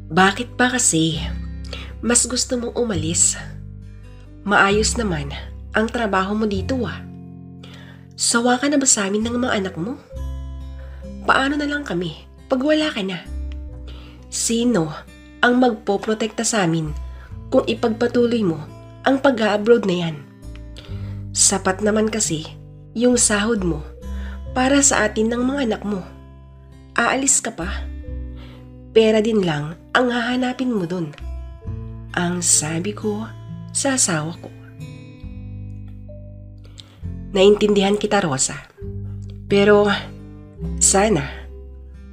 Bakit ba kasi mas gusto mong umalis? Maayos naman ang trabaho mo dito ah. Sawa ka na ba sa amin ng mga anak mo? Paano na lang kami pag wala ka na? Sino ang magpoprotekta sa amin kung ipagpatuloy mo ang pag-a-abroad na yan? Sapat naman kasi yung sahod mo para sa atin ng mga anak mo. Aalis ka pa? Pera din lang ang hahanapin mo dun. Ang sabi ko sa asawa ko. Naintindihan kita, Rosa. Pero sana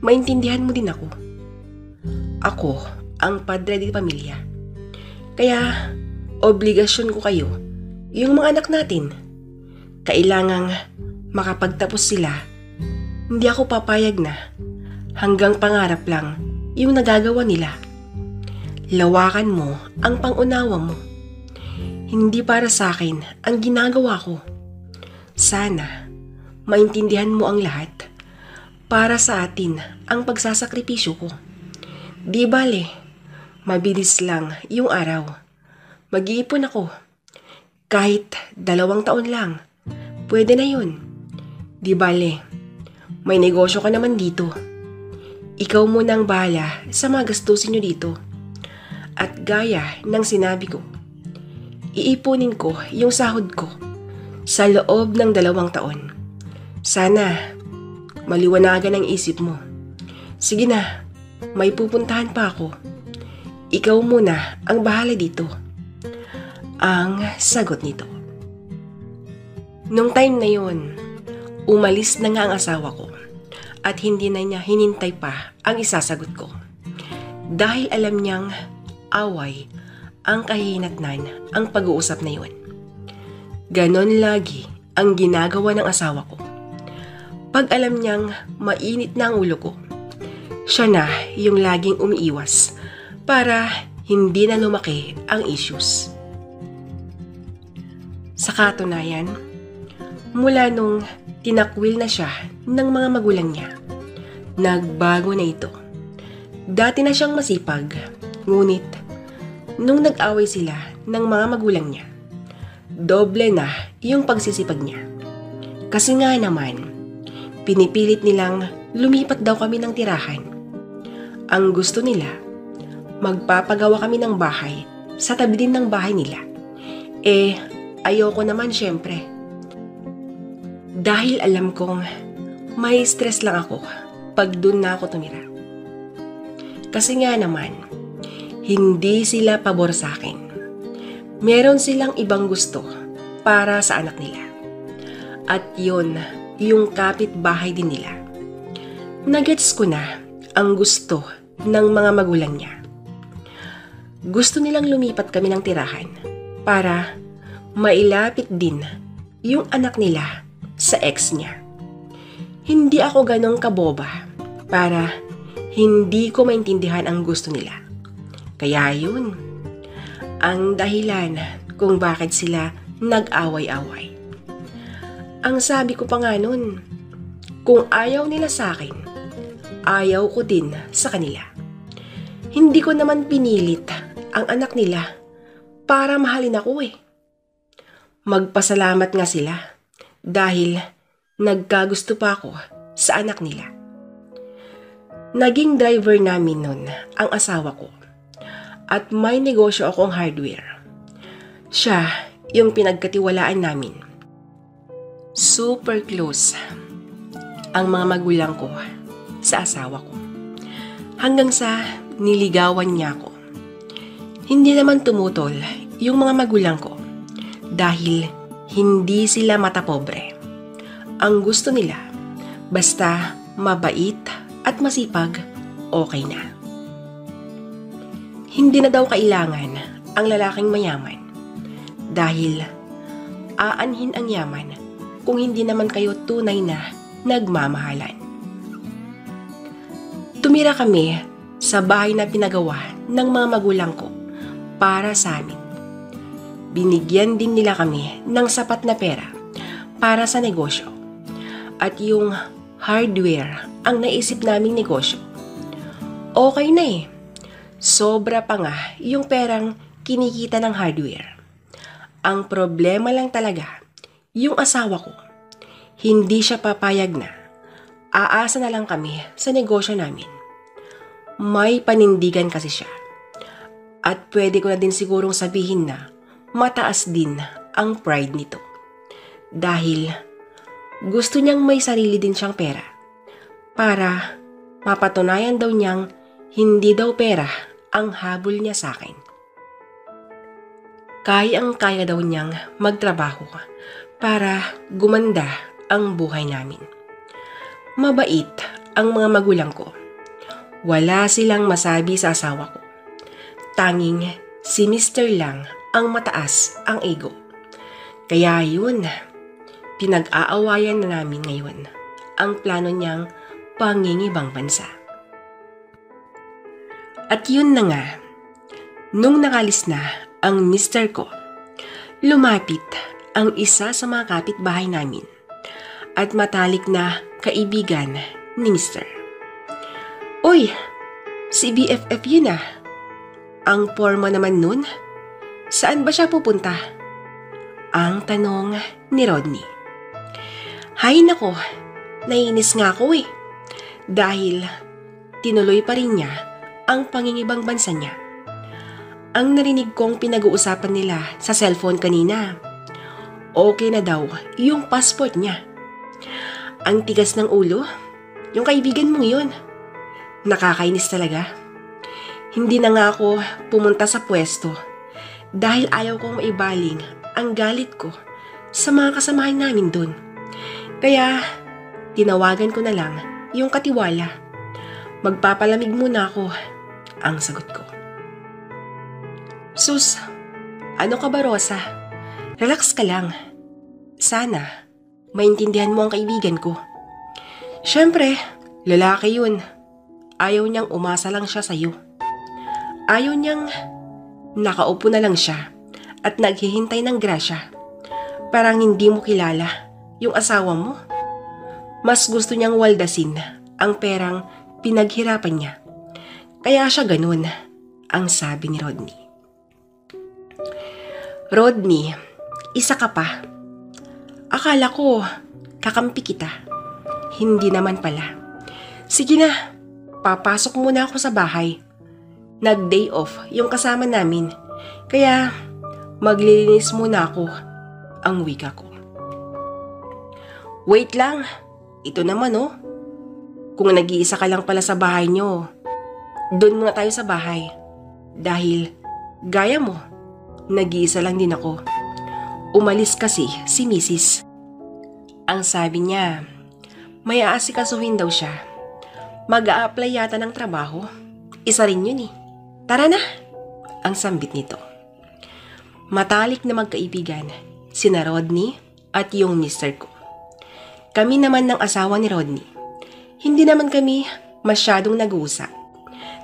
maintindihan mo din ako. Ako ang padre di pamilya. Kaya obligasyon ko kayo, yung mga anak natin. Kailangang makapagtapos sila. Hindi ako papayag na hanggang pangarap lang yung nagagawa nila. Lawakan mo ang pangunawa mo. Hindi para sa akin ang ginagawa ko. Sana maintindihan mo ang lahat. Para sa atin ang pagsasakripisyo ko. Di bale, mabilis lang yung araw. Mag-iipon ako. Kahit 2 taon lang, pwede na yun. Di bale, may negosyo ka naman dito. Ikaw muna ang bahala sa mga gastusin nyo dito. At gaya ng sinabi ko, iipunin ko yung sahod ko sa loob ng 2 taon. Sana maliwanagan ang isip mo. Sige na, may pupuntahan pa ako. Ikaw muna ang bahala dito. Ang sagot nito. Nung time na yun, umalis na nga ang asawa ko at hindi na niya hinintay pa ang isasagot ko. Dahil alam niyang away ang kahihinatnan ang pag-uusap na yun. Ganon lagi ang ginagawa ng asawa ko. Pag alam niyang mainit na ang ulo ko, siya na yung laging umiiwas para hindi na lumaki ang issues. Sa katunayan, mula nung tinakwil na siya ng mga magulang niya, nagbago na ito. Dati na siyang masipag, ngunit nung nag-away sila ng mga magulang niya, doble na yung pagsisipag niya. Kasi nga naman, pinipilit nilang lumipat daw kami ng tirahan. Ang gusto nila, magpapagawa kami ng bahay sa tabi din ng bahay nila. Ayoko naman syempre. Dahil alam kong may stress lang ako pag dun na ako tumira. Kasi nga naman, hindi sila pabor sa akin. Meron silang ibang gusto para sa anak nila. At yun, yung kapitbahay din nila. Nagets ko na ang gusto ng mga magulang niya. Gusto nilang lumipat kami ng tirahan para mailapit din yung anak nila sa ex niya. Hindi ako ganong kaboba para hindi ko maintindihan ang gusto nila. Kaya yun, ang dahilan kung bakit sila nag-away-away. Ang sabi ko pa nga nun, kung ayaw nila sa akin, ayaw ko din sa kanila. Hindi ko naman pinilit ang anak nila para mahalin ako eh. Magpasalamat nga sila dahil nagkagusto pa ako sa anak nila. Naging driver namin nun ang asawa ko at may negosyo akong hardware. Siya yung pinagkatiwalaan namin. Super close ang mga magulang ko sa asawa ko. Hanggang sa niligawan niya ako. Hindi naman tumutol yung mga magulang ko dahil hindi sila matapobre. Ang gusto nila, basta mabait at masipag, okay na. Hindi na daw kailangan ang lalaking mayaman dahil aanhin ang yaman kung hindi naman kayo tunay na nagmamahalan. Tumira kami sa bahay na pinagawa ng mga magulang ko para sa amin. Binigyan din nila kami ng sapat na pera para sa negosyo. At yung hardware ang naisip naming negosyo. Okay na eh. Sobra pa nga yung perang kinikita ng hardware. Ang problema lang talaga, yung asawa ko, hindi siya papayag na aasa na lang kami sa negosyo namin. May panindigan kasi siya. At pwede ko na din sigurong sabihin na mataas din ang pride nito. Dahil gusto niyang may sarili din siyang pera para mapatunayan daw niyang hindi daw pera ang habol niya sa akin. Kayang-kaya daw niyang magtrabaho para gumanda ang buhay namin. Mabait ang mga magulang ko. Wala silang masabi sa asawa ko. Tanging si Mr. lang ang mataas ang ego. Kaya yun, pinag-aawayan na namin ngayon ang plano niyang pangingibang bansa. At yun na nga, nung nakalis na ang Mr. ko, lumapit ang isa sa mga kapitbahay namin at matalik na kaibigan ni Mr. Uy, si BFF yun ah. Ang porma naman nun, saan ba siya pupunta? Ang tanong ni Rodney. Hay nako, nainis nga ako eh. Dahil tinuloy pa rin niya ang pangingibang bansa niya. Ang narinig kong pinag-uusapan nila sa cellphone kanina, okay na daw yung passport niya. Ang tigas ng ulo, yung kaibigan mong yun. Nakakainis talaga. Hindi na nga ako pumunta sa pwesto dahil ayaw kong maibaling ang galit ko sa mga kasamahan namin doon. Kaya tinawagan ko na lang yung katiwala. Magpapalamig muna ako, ang sagot ko. Sus, ano ka ba Rosa? Relax ka lang. Sana maintindihan mo ang kaibigan ko. Siyempre, lalaki yun. Ayaw niyang umasa lang siya sa'yo. Ayaw niyang nakaupo na lang siya at naghihintay ng grasya. Parang hindi mo kilala yung asawa mo. Mas gusto niyang waldasin ang perang pinaghirapan niya. Kaya siya ganun, ang sabi ni Rodney. Rodney, isa ka pa. Akala ko kakampi kita. Hindi naman pala. Sige na, papasok muna ako sa bahay. Nag-day off yung kasama namin, kaya maglilinis muna ako, ang wika ko. Wait lang, ito naman oh. Kung nag-iisa ka lang pala sa bahay nyo, doon muna tayo sa bahay. Dahil, gaya mo, nag-iisa lang din ako. Umalis kasi si Mrs. Ang sabi niya, may aasikasuhin daw siya. Mag-a-apply yata ng trabaho. Isa rin yun eh. Tara na! Ang sambit nito. Matalik na magkaibigan, sina Rodney at yung mister ko. Kami naman ng asawa ni Rodney. Hindi naman kami masyadong nag-uusap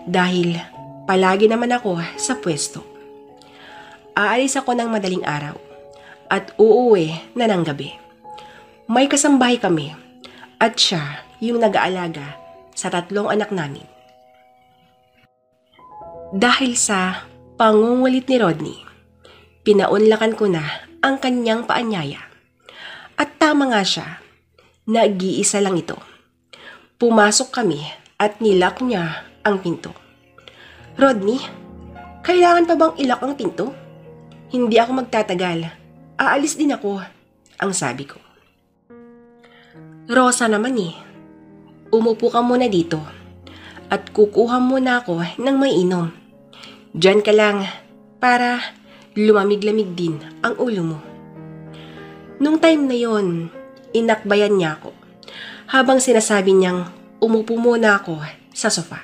dahil palagi naman ako sa pwesto. Aalis ako ng madaling araw at uuwi na ng gabi. May kasambahay kami at siya yung nag-aalaga sa 3 anak namin. Dahil sa pangungulit ni Rodney, pinaunlakan ko na ang kanyang paanyaya. At tama nga siya, nag-iisa lang ito. Pumasok kami at nilak niya ang pinto. Rodney, kailangan pa bang ilak ang pinto? Hindi ako magtatagal. Aalis din ako, ang sabi ko. Rosa naman eh. Umupo ka muna dito at kukuha muna ako ng mainom. Diyan ka lang para lumamig-lamig din ang ulo mo. Nung time na yon, inakbayan niya ako habang sinasabi niyang umupo muna ako sa sofa.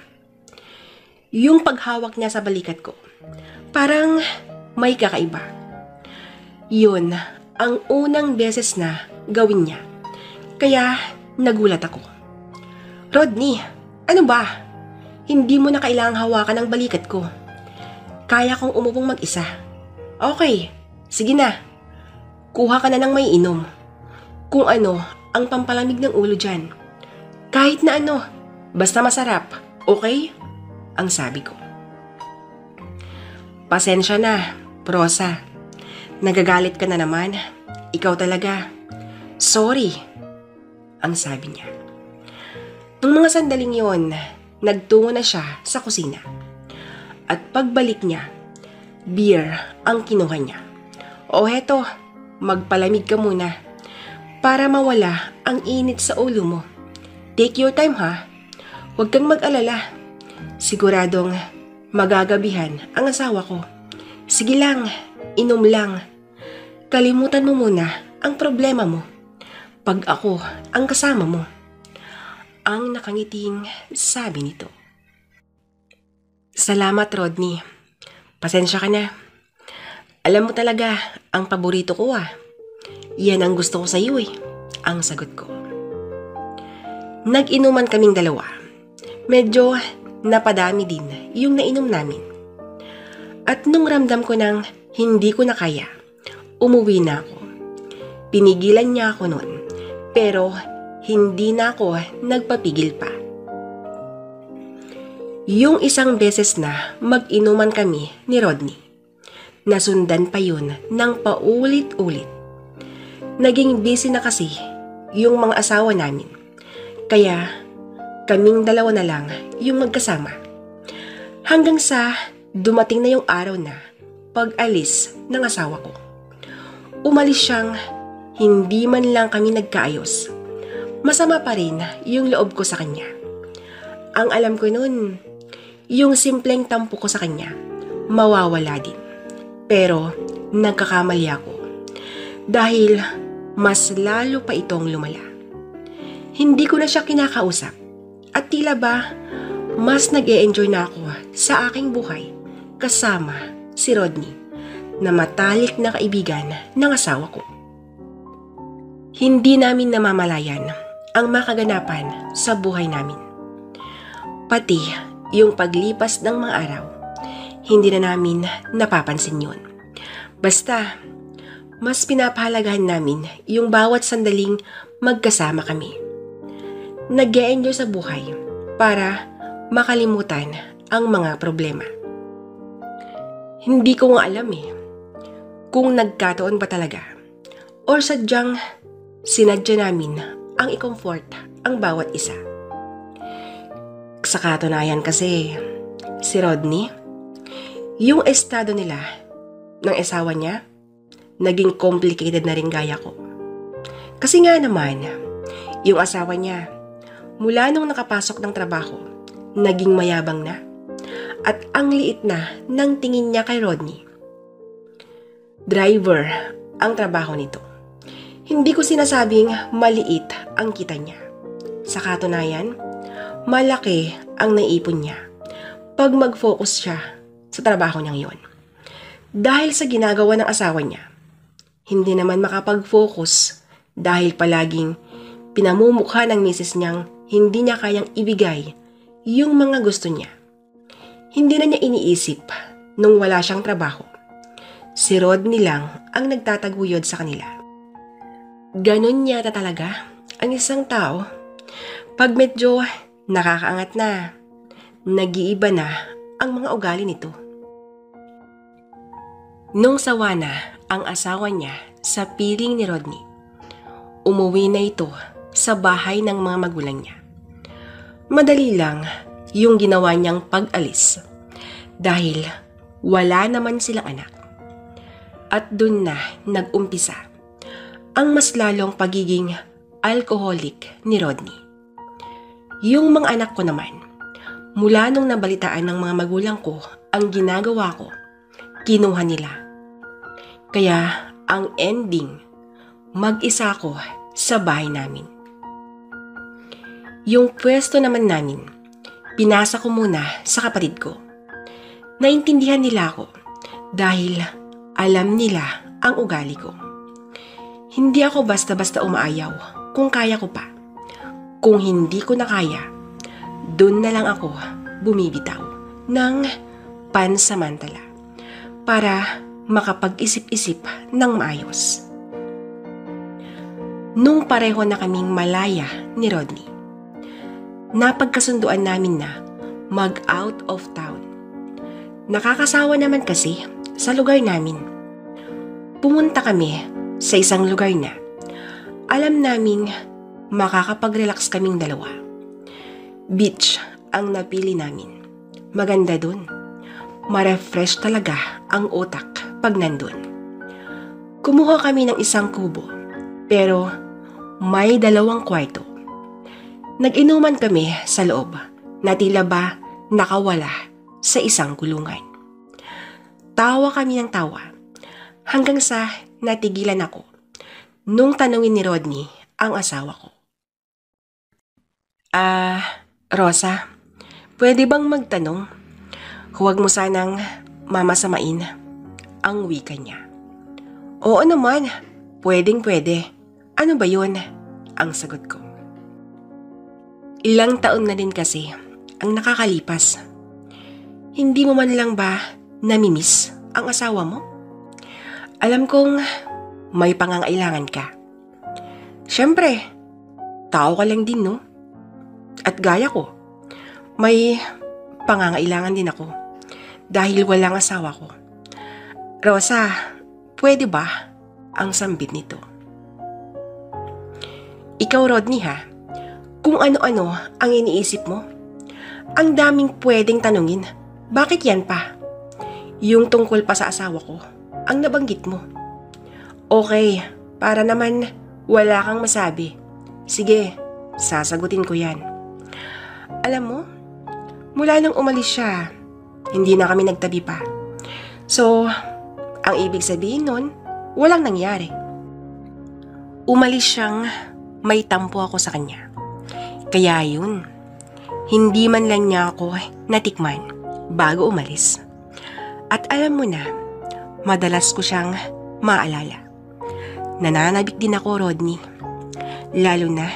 Yung paghawak niya sa balikat ko, parang may kakaiba. Yun ang unang beses na gawin niya. Kaya nagulat ako. Rodney, ano ba? Hindi mo na kailangang hawakan ang balikat ko. Kaya kong umupong mag-isa. Okay, sige na. Kuha ka na ng may inom. Kung ano ang pampalamig ng ulo dyan. Kahit na ano, basta masarap, okay? Ang sabi ko. Pasensya na, Rosa. Nagagalit ka na naman. Ikaw talaga. Sorry, ang sabi niya. Nung mga sandaling yon, nagtungo na siya sa kusina. At pagbalik niya, beer ang kinuha niya. O heto, magpalamig ka muna para mawala ang init sa ulo mo. Take your time ha. Huwag kang mag-alala. Siguradong magagabihan ang asawa ko. Sige lang, inom lang. Kalimutan mo muna ang problema mo pag ako ang kasama mo. Ang nakangiting sabi nito. Salamat, Rodney. Pasensya ka na. Alam mo talaga, ang paborito ko Yan ang gusto ko sa iyo ang sagot ko. Nag-inuman kaming dalawa. Medyo napadami din yung nainom namin. At nung ramdam ko nang hindi ko na kaya, umuwi na ako. Pinigilan niya ako noon, pero hindi na ako nagpapigil pa. Yung isang beses na mag-inuman kami ni Rodney, nasundan pa yun ng paulit-ulit. Naging busy na kasi yung mga asawa namin, kaya kaming dalawa na lang yung magkasama. Hanggang sa dumating na yung araw na pag-alis ng asawa ko. Umalis siyang hindi man lang kami nagkaayos. Masama pa rin yung loob ko sa kanya. Ang alam ko noon, yung simpleng tampo ko sa kanya, mawawala din. Pero nagkakamali ako. Dahil mas lalo pa itong lumala. Hindi ko na siya kinakausap. At tila ba, mas nag-e-enjoy na ako sa aking buhay kasama si Rodney, na matalik na kaibigan ng asawa ko. Hindi namin namamalayan ang makaganapan sa buhay namin. Pati yung paglipas ng mga araw, hindi na namin napapansin yun. Basta, mas pinapahalagahan namin yung bawat sandaling magkasama kami. Nag-e-enjoy sa buhay para makalimutan ang mga problema. Hindi ko nga alam kung nagkataon ba talaga or sadyang sinadya namin ang i-comfort ang bawat isa. Sa katunayan kasi, si Rodney, yung estado nila ng asawa niya, naging complicated na rin gaya ko. Kasi nga naman, yung asawa niya, mula nung nakapasok ng trabaho, naging mayabang na. At ang liit na ng tingin niya kay Rodney. Driver ang trabaho nito. Hindi ko sinasabing maliit ang kita niya. Sa katunayan, malaki ang naipon niya pag mag-focus siya sa trabaho niyang yon. Dahil sa ginagawa ng asawa niya, hindi naman makapag-focus dahil palaging pinamumukha ng misis niyang hindi niya kayang ibigay yung mga gusto niya. Hindi na niya iniisip nung wala siyang trabaho. Si Rodney lang ang nagtataguyod sa kanila. Ganon yata talaga ang isang tao. Pag medyo nakakaangat na, nag-iiba na ang mga ugali nito. Nung sawa na ang asawa niya sa piling ni Rodney, umuwi na ito sa bahay ng mga magulang niya. Madali lang yung ginawa niyang pag-alis dahil wala naman silang anak. At dun na nag-umpisa ang mas lalong pagiging alcoholic ni Rodney. Yung mga anak ko naman, mula nung nabalitaan ng mga magulang ko ang ginagawa ko, kinuha nila. Kaya ang ending, mag-isa ko sa bahay namin. Yung pwesto naman namin, pinasa ko muna sa kapatid ko. Naintindihan nila ako dahil alam nila ang ugali ko. Hindi ako basta-basta umaayaw kung kaya ko pa. Kung hindi ko na kaya, dun na lang ako bumibitaw ng pansamantala para makapag-isip-isip ng maayos. Nung pareho na kaming malaya ni Rodney, napagkasunduan namin na mag-out of town. Nakakasawa naman kasi sa lugar namin. Pumunta kami sa isang lugar na alam naming makakapag-relax kaming dalawa. Beach ang napili namin. Maganda dun. Ma-refresh talaga ang utak pag nandun. Kumuha kami ng isang kubo, pero may 2 kwarto. Nag-inuman kami sa loob na tila ba nakawala sa isang kulungan. Tawa kami ng tawa hanggang sa natigilan ako nung tanungin ni Rodney ang asawa ko. Rosa, pwede bang magtanong? Huwag mo sanang mamasamain ang wika niya. Oo naman, pwedeng-pwede. Ano ba yun? Ang sagot ko. Ilang taon na din kasi ang nakakalipas. Hindi mo man lang ba namimiss ang asawa mo? Alam kong may pangangailangan ka. Siyempre, tao ka lang din, no? At gaya ko, may pangangailangan din ako dahil walang asawa ko. Rosa, pwede ba ang sambit nito? Ikaw, Rodney, ha? Kung ano-ano ang iniisip mo, ang daming pwedeng tanungin. Bakit yan pa? Yung tungkol pa sa asawa ko, ang nabanggit mo. Okay, para naman wala kang masabi. Sige, sasagutin ko yan. Alam mo, mula nang umalis siya, hindi na kami nagtabi pa. So, ang ibig sabihin nun, walang nangyari. Umalis siyang may tampo ako sa kanya. Kaya yun, hindi man lang niya ako natikman bago umalis. At alam mo na, madalas ko siyang maalala. Nananabik din ako, Rodney. Lalo na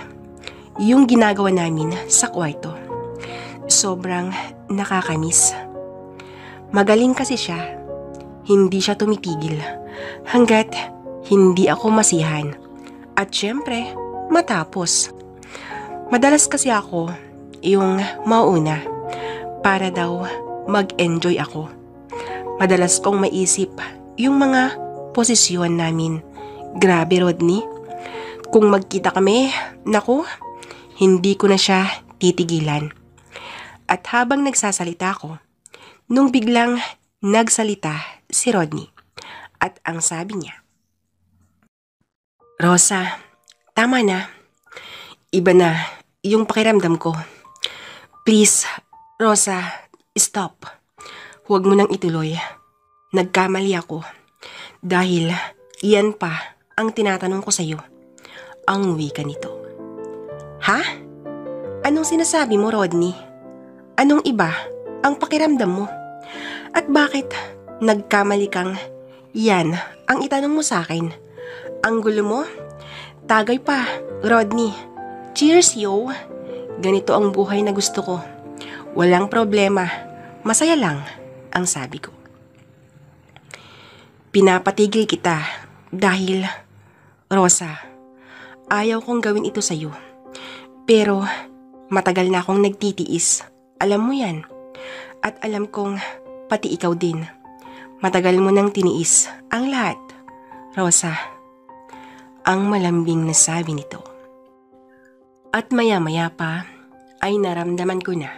yung ginagawa namin sa kwarto. Sobrang nakakamiss. Magaling kasi siya. Hindi siya tumitigil hanggat hindi ako masihan. At syempre, matapos. Madalas kasi ako yung mauna para daw mag-enjoy ako. Madalas kong maisip yung mga posisyon namin. Grabe, Rodney. Kung magkita kami, naku, hindi ko na siya titigilan. At habang nagsasalita ako, nung biglang nagsalita si Rodney at ang sabi niya, Rosa, tama na. Iba na yung pakiramdam ko. Please, Rosa, stop. Huwag mo nang ituloy. Nagkamali ako. Dahil iyan pa ang tinatanong ko sa'yo. Ang wika nito. Ha? Anong sinasabi mo, Rodney? Anong iba ang pakiramdam mo? At bakit nagkamali kang yan ang itanong mo sa akin? Ang gulo mo? Tagay pa, Rodney. Cheers, yo! Ganito ang buhay na gusto ko. Walang problema. Masaya lang, ang sabi ko. Pinapatigil kita dahil, Rosa, ayaw kong gawin ito sa'yo. Pero matagal na akong nagtitiis. Alam mo yan. At alam kong pati ikaw din. Matagal mo nang tiniis ang lahat. Rosa, ang malambing na sabi nito. At maya-maya pa ay naramdaman ko na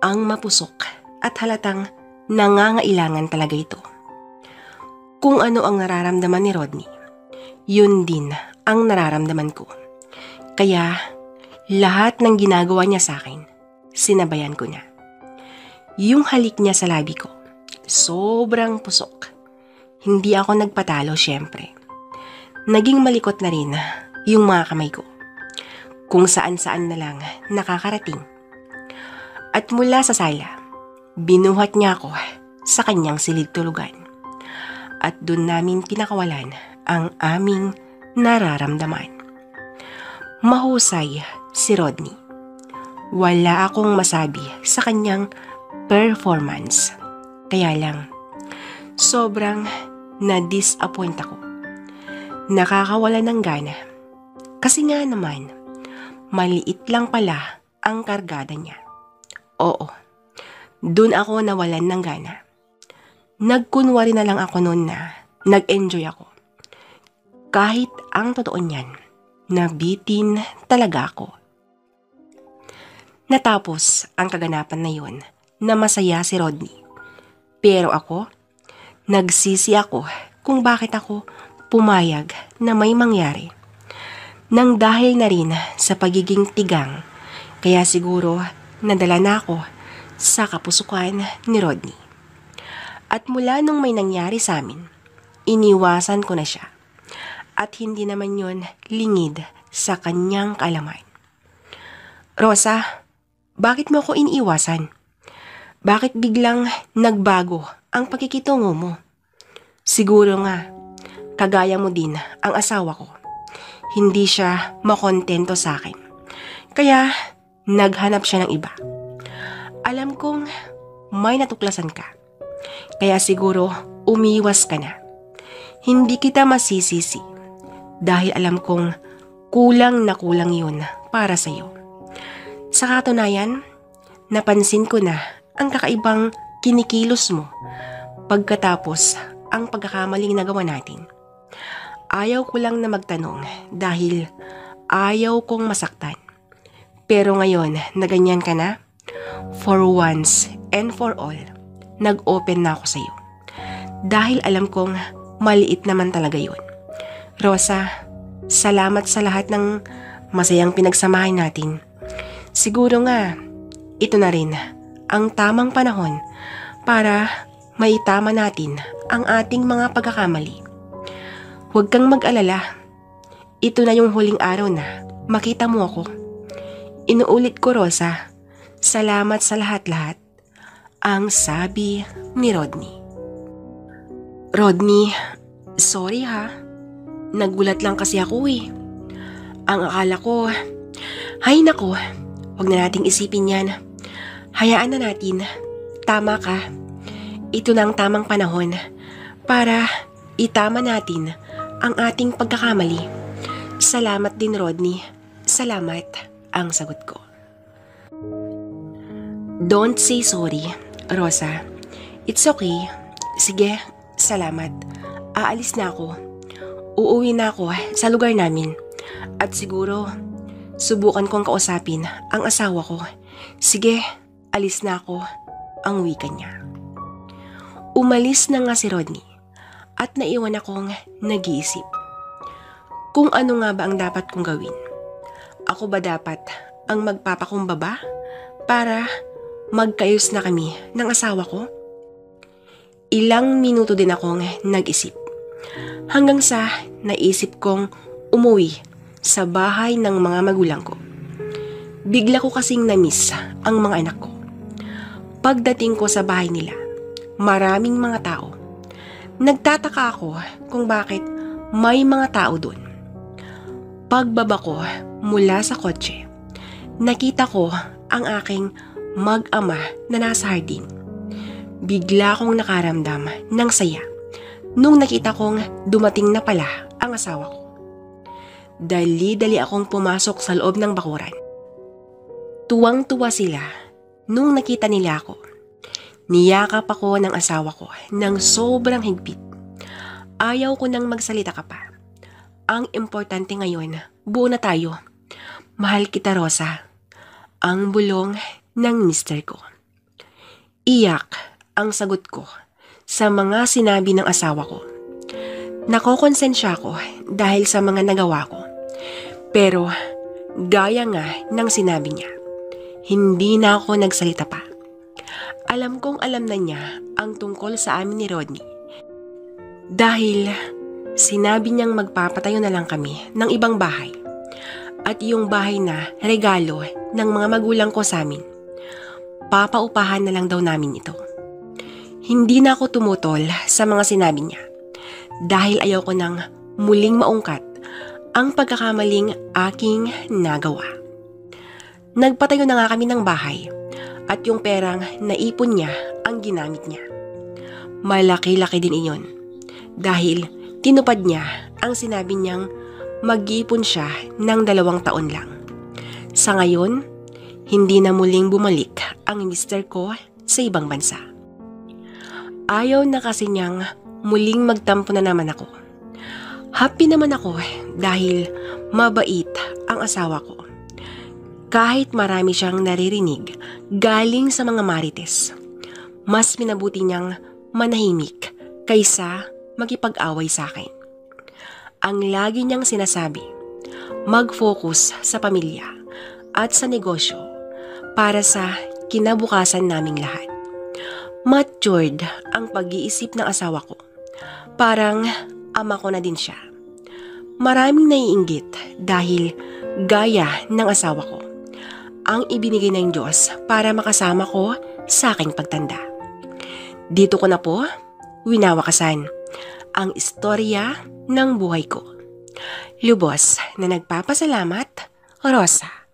ang mapusok at halatang nangangailangan talaga ito. Kung ano ang nararamdaman ni Rodney, yun din ang nararamdaman ko. Kaya lahat ng ginagawa niya sa akin, sinabayan ko na. Yung halik niya sa labi ko, sobrang pusok. Hindi ako nagpatalo, syempre. Naging malikot na rin yung mga kamay ko. Kung saan-saan na lang nakakarating. At mula sa sala, binuhat niya ako sa kanyang silid tulugan. At doon namin kinakawalan ang aming nararamdaman. Mahusay si Rodney. Wala akong masabi sa kanyang performance. Kaya lang, sobrang na-disappoint ako. Nakakawala ng gana. Kasi nga naman, maliit lang pala ang kargada niya. Oo, dun ako nawalan ng gana. nagkunwari na lang ako noon na nag-enjoy ako. Kahit ang totoo niyan, nabitin talaga ako. Natapos ang kaganapan na yun na masaya si Rodney. Pero ako, nagsisi ako kung bakit ako pumayag na may mangyari. Nang dahil na rin sa pagiging tigang, kaya siguro nadala na ako sa kapusukan ni Rodney. At mula nung may nangyari sa amin, iniwasan ko na siya. At hindi naman yon lingid sa kanyang kaalaman. Rosa, bakit mo ako iniiwasan? Bakit biglang nagbago ang pagkikitungo mo? Siguro nga, kagaya mo din ang asawa ko. Hindi siya makontento sa akin. Kaya, naghanap siya ng iba. Alam kong may natuklasan ka. Kaya siguro umiwas ka na. Hindi kita masisisi. Dahil alam kong kulang na kulang yun para sa'yo. Sa katunayan, napansin ko na ang kakaibang kinikilos mo pagkatapos ang pagkakamaling nagawa natin. Ayaw ko lang na magtanong dahil ayaw kong masaktan. Pero ngayon na ganyan ka na, for once and for all, nag-open na ako sa'yo. Dahil alam kong maliit naman talaga yun. Rosa, salamat sa lahat ng masayang pinagsamahan natin. Siguro nga, ito na rin ang tamang panahon para maitama natin ang ating mga pagkakamali. Huwag kang mag-alala. Ito na yung huling araw na makita mo ako. Inuulit ko, Rosa, salamat sa lahat-lahat, ang sabi ni Rodney. Rodney, sorry ha. Nagulat lang kasi ako eh. Ang akala ko, hay nako, huwag na nating isipin yan. Hayaan na natin. Tama ka. Ito na ang tamang panahon para itama natin ang ating pagkakamali. Salamat din, Rodney. Salamat, ang sagot ko. Don't say sorry, Rosa. It's okay. Sige, salamat. Aalis na ako. Uuwi na ako sa lugar namin. At siguro, subukan kong kausapin ang asawa ko. Sige, alis na ako, ang wika niya. Umalis na nga si Rodney at naiwan akong nag-iisip. Kung ano nga ba ang dapat kong gawin? Ako ba dapat ang magpapakumbaba para magkayos na kami ng asawa ko? Ilang minuto din akong nag-isip. Hanggang sa naisip kong umuwi sa bahay ng mga magulang ko. Bigla ko kasing na-miss ang mga anak ko. Pagdating ko sa bahay nila, maraming mga tao. Nagtataka ako kung bakit may mga tao doon. Pagbaba ko mula sa kotse, nakita ko ang aking mag-ama na nasa hardin. Bigla akong nakaramdam ng saya nung nakita kong dumating na pala ang asawa ko. Dali-dali akong pumasok sa loob ng bakuran. Tuwang-tuwa sila nung nakita nila ako. Niyakap ako ng asawa ko ng sobrang higpit. Ayaw ko nang magsalita ka pa. Ang importante ngayon, buo na tayo. Mahal kita, Rosa. Ang bulong ng mister ko. Iyak ang sagot ko sa mga sinabi ng asawa ko. Nakokonsensya ako dahil sa mga nagawa ko. Pero gaya nga ng sinabi niya, hindi na ako nagsalita pa. Alam kong alam na niya ang tungkol sa amin ni Rodney. Dahil sinabi niyang magpapatayo na lang kami ng ibang bahay. At yung bahay na regalo ng mga magulang ko sa amin, papaupahan na lang daw namin ito. Hindi na ako tumutol sa mga sinabi niya dahil ayaw ko nang muling maungkat ang pagkakamaling aking nagawa. Nagpatayo na nga kami ng bahay at yung perang naipon niya ang ginamit niya. Malaki-laki din iyon dahil tinupad niya ang sinabi niyang mag-iipon siya ng 2 taon lang. Sa ngayon, hindi na muling bumalik ang mister ko sa ibang bansa. Ayaw na kasi niyang muling magtampo na naman ako. Happy naman ako dahil mabait ang asawa ko. Kahit marami siyang naririnig galing sa mga marites, mas minabuti niyang manahimik kaysa makipag-away sa akin. Ang lagi niyang sinasabi, mag-focus sa pamilya at sa negosyo para sa kinabukasan naming lahat. Matured ang pag-iisip ng asawa ko. Parang ama ko na din siya. Maraming naiinggit dahil gaya ng asawa ko ang ibinigay ng Diyos para makasama ko sa aking pagtanda. Dito ko na po winawakasan ang istorya ng buhay ko. Lubos na nagpapasalamat, Rosa.